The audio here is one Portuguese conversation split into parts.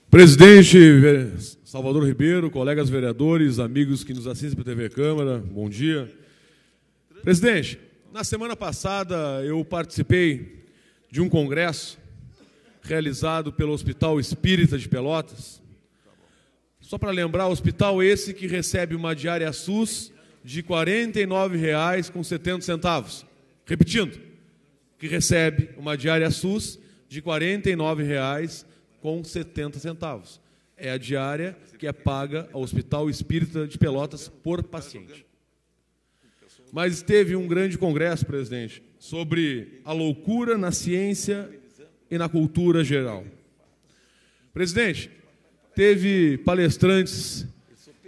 Presidente Salvador Ribeiro, colegas vereadores, amigos que nos assistem pela TV Câmara, bom dia. Presidente, na semana passada eu participei de um congresso realizado pelo Hospital Espírita de Pelotas. Só para lembrar, o hospital esse que recebe uma diária SUS de R$ 49,70. Repetindo, que recebe uma diária SUS de R$ 49,70. É a diária que é paga ao Hospital Espírita de Pelotas por paciente. Mas teve um grande congresso, presidente, sobre a loucura na ciência e na cultura geral. Presidente, teve palestrantes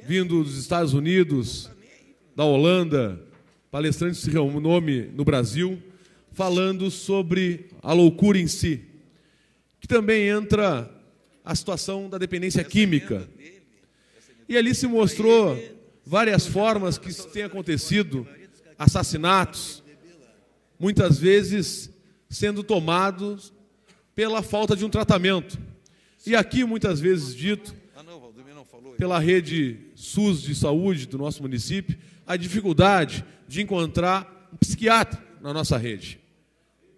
vindo dos Estados Unidos, da Holanda, palestrantes de renome no Brasil, falando sobre a loucura em si, que também entra a situação da dependência química. E ali se mostrou várias formas que têm acontecido, assassinatos, muitas vezes sendo tomados pela falta de um tratamento. E aqui, muitas vezes dito, pela rede SUS de saúde do nosso município, a dificuldade de encontrar um psiquiatra na nossa rede.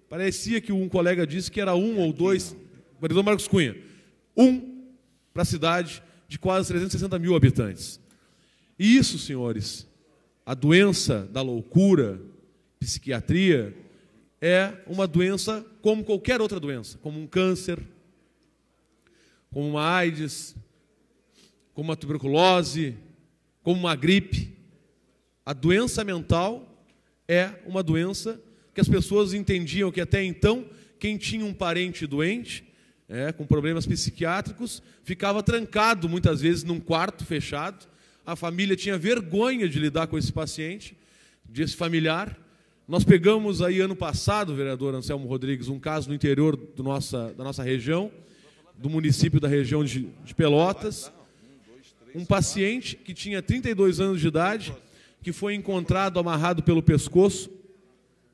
Parecia que um colega disse que era um ou dois, vereador Marcos Cunha, para a cidade de quase 360 mil habitantes. E isso, senhores, a doença da loucura, psiquiatria, é uma doença como qualquer outra doença, como um câncer, como uma AIDS, como uma tuberculose, como uma gripe. A doença mental é uma doença que as pessoas entendiam que até então, quem tinha um parente doente, com problemas psiquiátricos, ficava trancado muitas vezes num quarto fechado. A família tinha vergonha de lidar com esse paciente, desse familiar. Nós pegamos aí ano passado, vereador Anselmo Rodrigues, um caso no interior da nossa região, do município da região de Pelotas, um paciente que tinha 32 anos de idade, que foi encontrado amarrado pelo pescoço,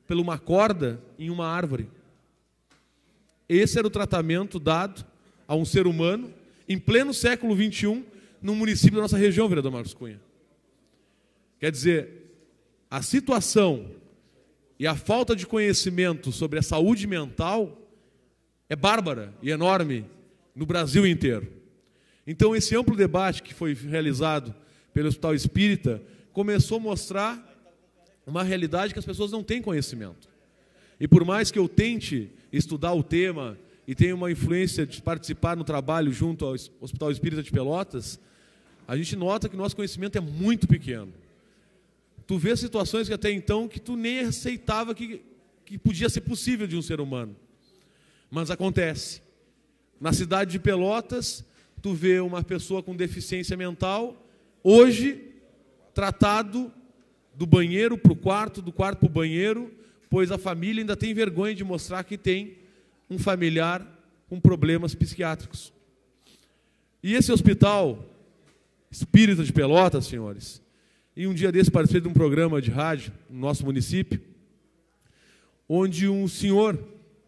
por uma corda em uma árvore. Esse era o tratamento dado a um ser humano, em pleno século XXI, no município da nossa região, vereador Marcos Cunha. Quer dizer, a situação e a falta de conhecimento sobre a saúde mental é bárbara e enorme no Brasil inteiro. Então, esse amplo debate que foi realizado pelo Hospital Espírita começou a mostrar uma realidade que as pessoas não têm conhecimento. E por mais que eu tente estudar o tema e tenha uma influência de participar no trabalho junto ao Hospital Espírita de Pelotas, a gente nota que o nosso conhecimento é muito pequeno. Tu vê situações que até então que tu nem aceitava que podia ser possível de um ser humano. Mas acontece. Na cidade de Pelotas, tu vê uma pessoa com deficiência mental, hoje tratado do banheiro para o quarto, do quarto para o banheiro, pois a família ainda tem vergonha de mostrar que tem um familiar com problemas psiquiátricos. E esse Hospital Espírita de Pelotas, senhores, e um dia desse participei de um programa de rádio no nosso município, onde um senhor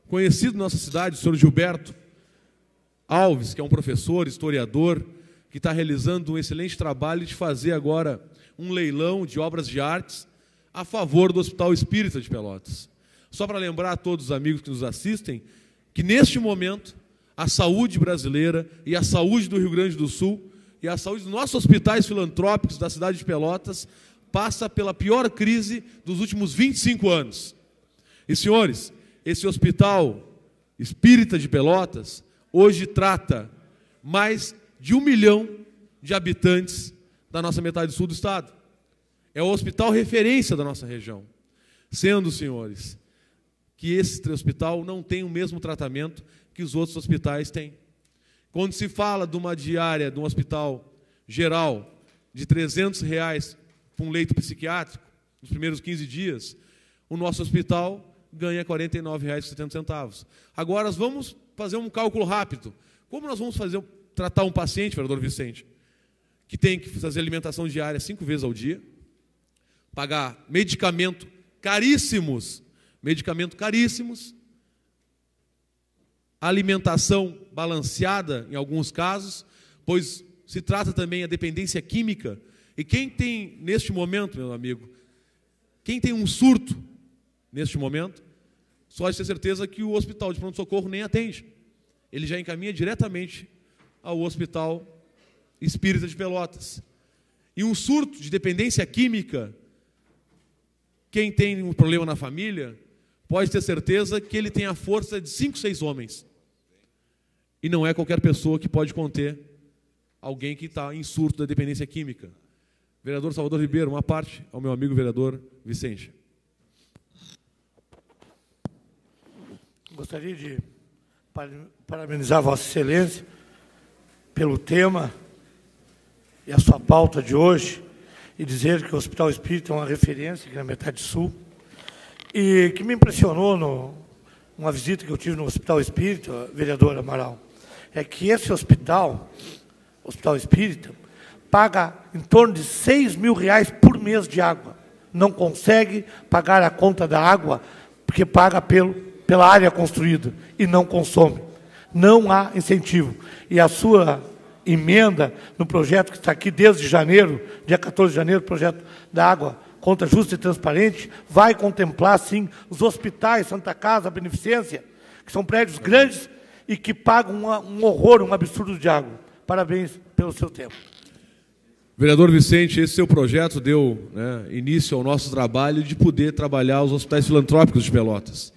conhecido na nossa cidade, o senhor Gilberto Alves, que é um professor, historiador, que está realizando um excelente trabalho de fazer agora um leilão de obras de artes a favor do Hospital Espírita de Pelotas. Só para lembrar a todos os amigos que nos assistem, que neste momento a saúde brasileira e a saúde do Rio Grande do Sul e a saúde dos nossos hospitais filantrópicos da cidade de Pelotas passa pela pior crise dos últimos 25 anos. E, senhores, esse Hospital Espírita de Pelotas hoje trata mais de 1 milhão de habitantes da nossa metade sul do estado. É o hospital referência da nossa região. Sendo, senhores, que esse hospital não tem o mesmo tratamento que os outros hospitais têm. Quando se fala de uma diária de um hospital geral de R$ 300 para um leito psiquiátrico, nos primeiros 15 dias, o nosso hospital ganha R$ 49,70. Agora, nós vamos fazer um cálculo rápido. Como nós vamos tratar um paciente, vereador Vicente, que tem que fazer alimentação diária 5 vezes ao dia, pagar medicamentos caríssimos, alimentação balanceada em alguns casos, pois se trata também a dependência química. E quem tem, neste momento, meu amigo, quem tem um surto neste momento, só pode ter certeza que o hospital de pronto-socorro nem atende. Ele já encaminha diretamente ao Hospital Espírita de Pelotas. E um surto de dependência química, quem tem um problema na família, pode ter certeza que ele tem a força de 5, 6 homens. E não é qualquer pessoa que pode conter alguém que está em surto da dependência química. Vereador Salvador Ribeiro, uma parte ao meu amigo vereador Vicente. Gostaria de parabenizar Vossa Excelência pelo tema e a sua pauta de hoje e dizer que o Hospital Espírita é uma referência aqui na metade sul. E que me impressionou numa visita que eu tive no Hospital Espírita, vereador Amaral, é que esse Hospital Espírita, paga em torno de R$6.000 por mês de água. Não consegue pagar a conta da água, porque paga pela área construída e não consome. Não há incentivo. E a sua emenda no projeto que está aqui desde janeiro, dia 14 de janeiro, projeto da água, conta justa e transparente, vai contemplar, sim, os hospitais, Santa Casa, Beneficência, que são prédios grandes e que pagam um horror, um absurdo de água. Parabéns pelo seu tempo. Vereador Vicente, esse seu projeto deu início ao nosso trabalho de poder trabalhar os hospitais filantrópicos de Pelotas,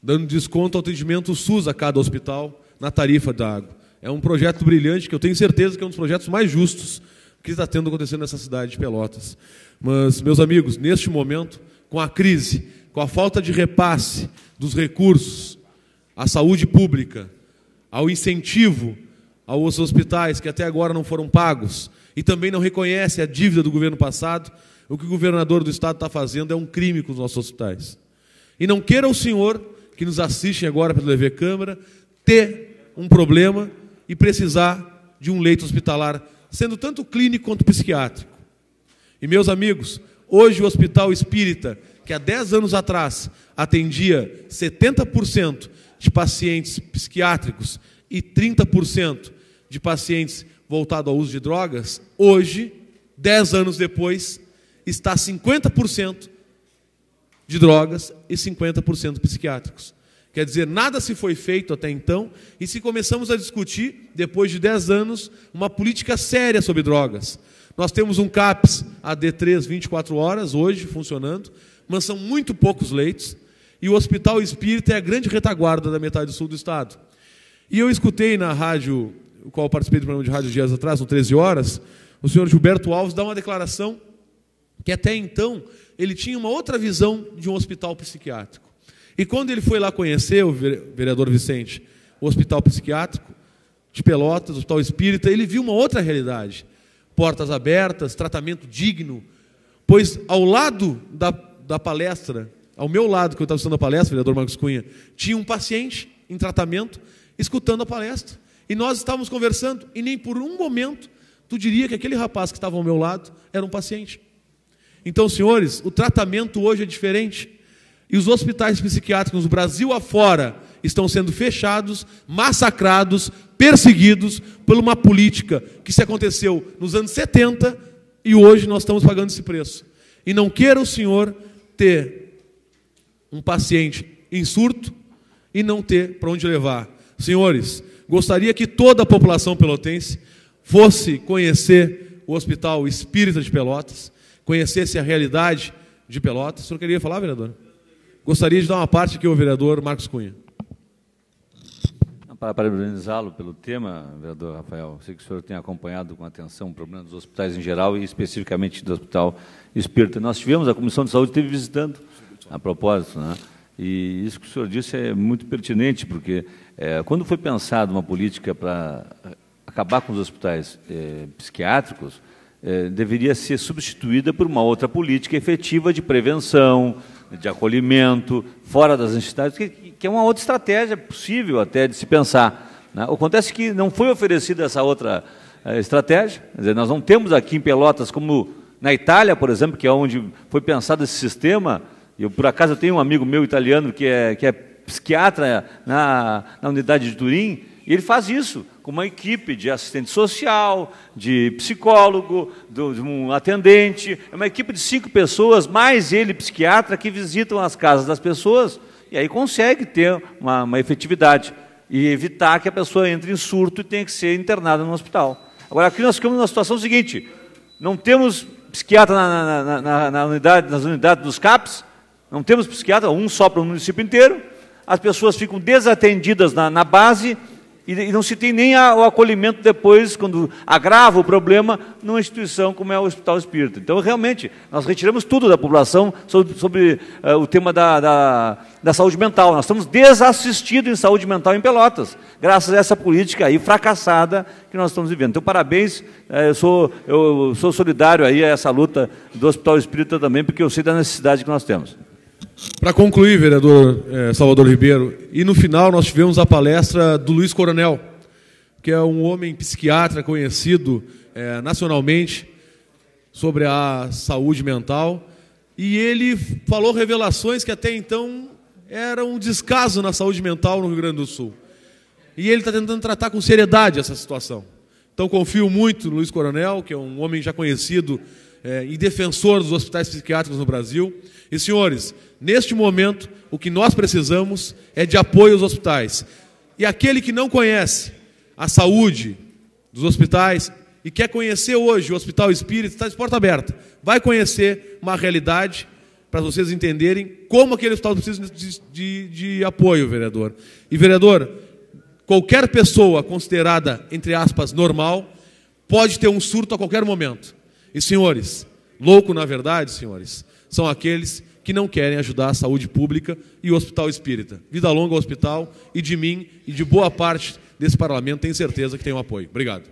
dando desconto ao atendimento SUS a cada hospital na tarifa da água. É um projeto brilhante que eu tenho certeza que é um dos projetos mais justos que está acontecendo nessa cidade de Pelotas. Mas, meus amigos, neste momento, com a crise, com a falta de repasse dos recursos à saúde pública, ao incentivo aos hospitais que até agora não foram pagos e também não reconhece a dívida do governo passado, o que o governador do estado está fazendo é um crime com os nossos hospitais. E não queira o senhor, que nos assiste agora pela TV Câmara, ter um problema e precisar de um leito hospitalar, sendo tanto clínico quanto psiquiátrico. E, meus amigos, hoje o Hospital Espírita, que há 10 anos atrás atendia 70% de pacientes psiquiátricos e 30% de pacientes voltados ao uso de drogas, hoje, 10 anos depois, está 50% de drogas e 50% psiquiátricos. Quer dizer, nada se foi feito até então, e se começamos a discutir, depois de 10 anos, uma política séria sobre drogas. Nós temos um CAPS AD3 24 horas, hoje, funcionando, mas são muito poucos leitos, e o Hospital Espírita é a grande retaguarda da metade sul do estado. E eu escutei na rádio, o qual participei do programa de rádio dias atrás, no 13 horas, o senhor Gilberto Alves dar uma declaração que até então ele tinha uma outra visão de um hospital psiquiátrico. E quando ele foi lá conhecer, o vereador Vicente, o hospital psiquiátrico de Pelotas, o Hospital Espírita, ele viu uma outra realidade. Portas abertas, tratamento digno, pois ao lado da palestra, ao meu lado, que eu estava assistindo a palestra, vereador Marcos Cunha, tinha um paciente em tratamento, escutando a palestra. E nós estávamos conversando, e nem por um momento tu diria que aquele rapaz que estava ao meu lado era um paciente. Então, senhores, o tratamento hoje é diferente. E os hospitais psiquiátricos do Brasil afora estão sendo fechados, massacrados, perseguidos por uma política que se aconteceu nos anos 70 e hoje nós estamos pagando esse preço. E não queira o senhor ter um paciente em surto e não ter para onde levar. Senhores, gostaria que toda a população pelotense fosse conhecer o Hospital Espírita de Pelotas, conhecesse a realidade de Pelotas. O senhor queria falar, vereador? Gostaria de dar uma parte aqui ao vereador Marcos Cunha. Para parabenizá-lo pelo tema, vereador Rafael, sei que o senhor tem acompanhado com atenção o problema dos hospitais em geral e especificamente do Hospital Espírita. Nós tivemos, a Comissão de Saúde esteve visitando, a propósito, né? E isso que o senhor disse é muito pertinente, porque quando foi pensada uma política para acabar com os hospitais psiquiátricos, deveria ser substituída por uma outra política efetiva de prevenção, de acolhimento, fora das entidades, que é uma outra estratégia possível até de se pensar, né? Acontece que não foi oferecida essa outra estratégia, quer dizer, nós não temos aqui em Pelotas, como na Itália, por exemplo, que é onde foi pensado esse sistema. Eu, por acaso, tenho um amigo meu italiano que é psiquiatra na unidade de Turim, e ele faz isso com uma equipe de assistente social, de psicólogo, de um atendente, é uma equipe de 5 pessoas, mais ele, psiquiatra, que visitam as casas das pessoas, e aí consegue ter uma efetividade e evitar que a pessoa entre em surto e tenha que ser internada no hospital. Agora, aqui nós ficamos numa situação seguinte, não temos psiquiatra nas unidades dos CAPs, não temos psiquiatra, um só para o município inteiro, as pessoas ficam desatendidas na base e não se tem nem o acolhimento depois, quando agrava o problema, numa instituição como é o Hospital Espírita. Então, realmente, nós retiramos tudo da população sobre o tema da saúde mental. Nós estamos desassistidos em saúde mental em Pelotas, graças a essa política aí fracassada que nós estamos vivendo. Então, parabéns, eu sou solidário aí a essa luta do Hospital Espírita também, porque eu sei da necessidade que nós temos. Para concluir, vereador Salvador Ribeiro, e no final nós tivemos a palestra do Luiz Coronel, que é um homem psiquiatra conhecido nacionalmente sobre a saúde mental, e ele falou revelações que até então eram um descaso na saúde mental no Rio Grande do Sul. E ele está tentando tratar com seriedade essa situação. Então confio muito no Luiz Coronel, que é um homem já conhecido e defensor dos hospitais psiquiátricos no Brasil. E, senhores, neste momento, o que nós precisamos é de apoio aos hospitais. E aquele que não conhece a saúde dos hospitais e quer conhecer hoje o Hospital Espírita, está de porta aberta. Vai conhecer uma realidade para vocês entenderem como aquele hospital precisa de apoio, vereador. E, vereador, qualquer pessoa considerada, entre aspas, normal, pode ter um surto a qualquer momento. E, senhores, louco, na verdade, senhores, são aqueles que não querem ajudar a saúde pública e o Hospital Espírita. Vida longa ao hospital, e de mim e de boa parte desse parlamento tenho certeza que tem um apoio. Obrigado.